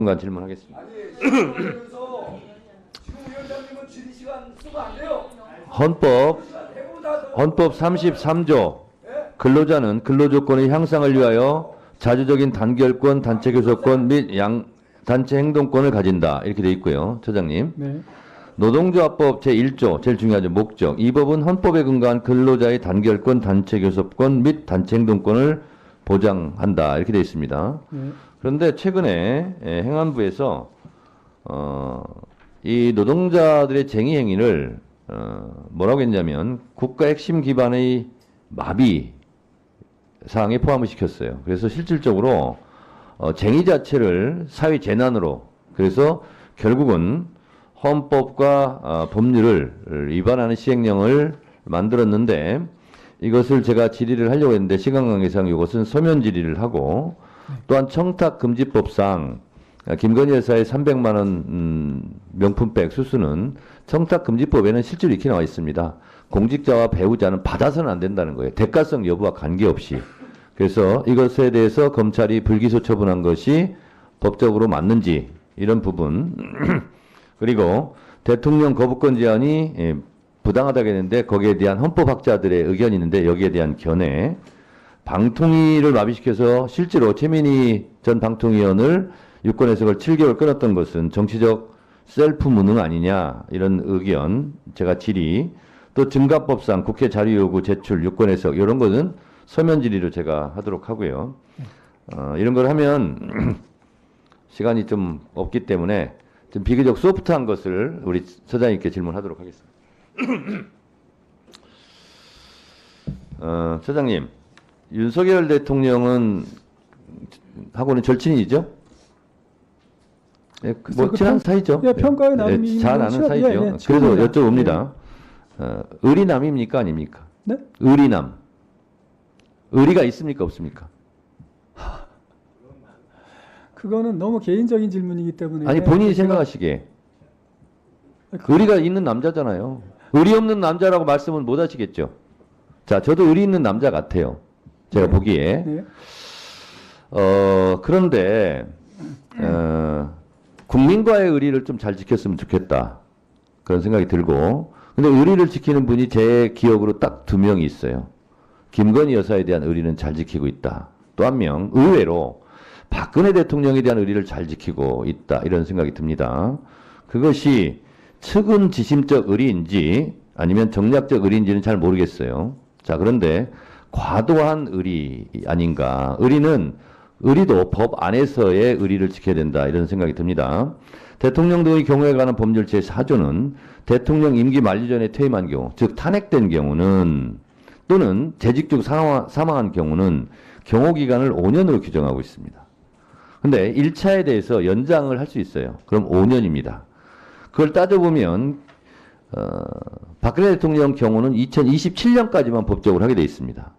순간 질문하겠습니다. 아니, 그래서 지금 위원장님은 질의 시간 쓰면 안 돼요. 헌법 33조 근로자는 근로조건의 향상을 위하여 자주적인 단결권, 단체 교섭권 및 단체 행동권을 가진다. 이렇게 돼 있고요. 처장님. 네. 노동조합법 제1조 제일 중요하죠. 목적. 이 법은 헌법에 근거한 근로자의 단결권, 단체 교섭권 및 단체 행동권을 보장한다. 이렇게 돼 있습니다. 네. 그런데 최근에 행안부에서 이 노동자들의 쟁의 행위를 뭐라고 했냐면 국가 핵심 기반의 마비 사항에 포함을 시켰어요. 그래서 실질적으로 쟁의 자체를 사회 재난으로, 그래서 결국은 헌법과 법률을 위반하는 시행령을 만들었는데, 이것을 제가 질의를 하려고 했는데 시간 관계상 이것은 서면 질의를 하고, 또한 청탁금지법상 김건희 여사의 300만 원 명품백 수수는 청탁금지법에는 실제로 이렇게 나와 있습니다. 공직자와 배우자는 받아서는 안 된다는 거예요. 대가성 여부와 관계없이. 그래서 이것에 대해서 검찰이 불기소 처분한 것이 법적으로 맞는지, 이런 부분. 그리고 대통령 거부권 제한이 부당하다고 했는데 거기에 대한 헌법학자들의 의견이 있는데 여기에 대한 견해. 방통위를 마비시켜서 실제로 최민희 전 방통위원을 유권에서 그걸 7개월 끊었던 것은 정치적 셀프 무능 아니냐, 이런 의견, 제가 질의, 또 증가법상 국회 자료 요구 제출 유권해석, 이런 거는 서면 질의로 제가 하도록 하고요. 이런 걸 하면 시간이 좀 없기 때문에 좀 비교적 소프트한 것을 우리 처장님께 질문하도록 하겠습니다. 처장님, 윤석열 대통령은 하고는 절친이죠? 예, 뭐 친한 사이죠. 예, 평가의 나름이 잘 아는 사이죠. 예, 예, 그래서 친합니다. 여쭤봅니다. 의리남입니까 아닙니까? 네? 의리남. 의리가 있습니까 없습니까? 그거는 너무 개인적인 질문이기 때문에. 아니 본인이 생각하시기에 의리가 있는 남자잖아요. 의리 없는 남자라고 말씀은 못 하시겠죠. 자, 저도 의리 있는 남자 같아요. 제가 네. 보기에. 네. 그런데 국민과의 의리를 좀 잘 지켰으면 좋겠다. 그런 생각이 들고. 근데 의리를 지키는 분이 제 기억으로 딱 2명이 있어요. 김건희 여사에 대한 의리는 잘 지키고 있다. 또 한 명, 의외로 박근혜 대통령에 대한 의리를 잘 지키고 있다. 이런 생각이 듭니다. 그것이 측은지심적 의리인지 아니면 정략적 의리인지는 잘 모르겠어요. 자, 그런데 과도한 의리 아닌가. 의리도 법 안에서의 의리를 지켜야 된다. 이런 생각이 듭니다. 대통령 등의 경우에 관한 법률 제4조는 대통령 임기 만료 전에 퇴임한 경우, 즉 탄핵된 경우는 또는 재직 중 사망한 경우는 경호기간을 5년으로 규정하고 있습니다. 근데 1차에 대해서 연장을 할 수 있어요. 그럼 5년입니다. 그걸 따져보면 박근혜 대통령 경우는 2027년까지만 법적으로 하게 돼 있습니다.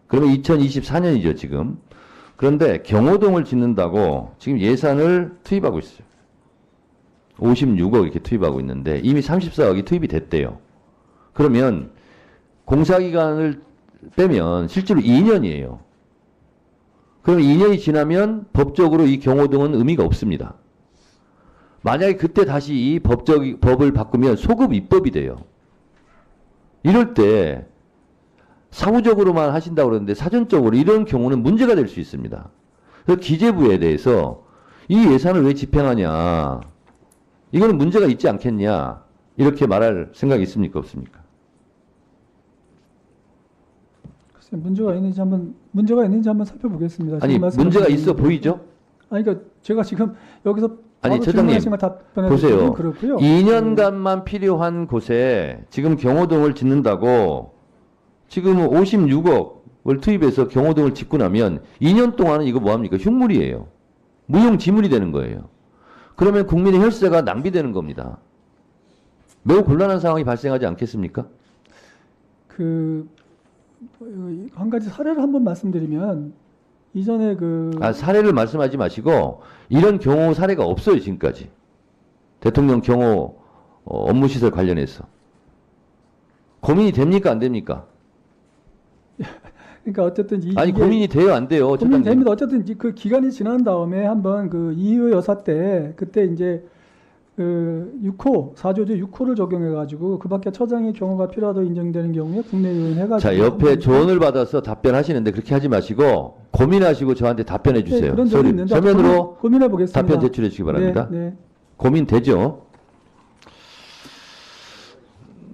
그러면 2024년이죠 지금. 그런데 경호동을 짓는다고 지금 예산을 투입하고 있어요. 56억 이렇게 투입하고 있는데 이미 34억이 투입이 됐대요. 그러면 공사기간을 빼면 실제로 2년이에요. 그럼 2년이 지나면 법적으로 이 경호동은 의미가 없습니다. 만약에 그때 다시 이 법을 바꾸면 소급 입법이 돼요. 이럴 때 사후적으로만 하신다고 그러는데 사전적으로 이런 경우는 문제가 될 수 있습니다. 그래서 기재부에 대해서 이 예산을 왜 집행하냐, 이거는 문제가 있지 않겠냐, 이렇게 말할 생각이 있습니까 없습니까? 글쎄, 문제가 있는지 한번 살펴보겠습니다. 아니 문제가 있어 보이죠? 아니 그러니까 제가 지금 여기서 아니 바로 처장님 질문하신 거 답변해 보세요. 드리면 그렇고요. 2년간만 필요한 곳에 지금 경호동을 짓는다고 지금 56억을 투입해서 경호동을 짓고 나면 2년 동안은 이거 뭐합니까? 흉물이에요. 무용지물이 되는 거예요. 그러면 국민의 혈세가 낭비되는 겁니다. 매우 곤란한 상황이 발생하지 않겠습니까? 한 가지 사례를 한번 말씀드리면 이전에 사례를 말씀하지 마시고 이런 경우 사례가 없어요 지금까지. 대통령 경호 업무시설 관련해서. 고민이 됩니까 안 됩니까? 그러니까 어쨌든 아니 이게 고민이 돼요, 안 돼요, 처장님? 고민됩니다. 어쨌든 그 기간이 지난 다음에 한번 그 이효 여사 때 그때 이제 그 6호 4조제 6호를 적용해 가지고 그밖에 처장의 경우가 필요하다고 인정되는 경우에 국내 요인 해가지고 자, 옆에 조언을 받아서 답변하시는데 그렇게 하지 마시고 고민하시고 저한테 답변해 주세요. 그런 적이 있는데 서면으로 고민해 보겠습니다. 답변 제출해 주시기 바랍니다. 네, 네. 고민되죠?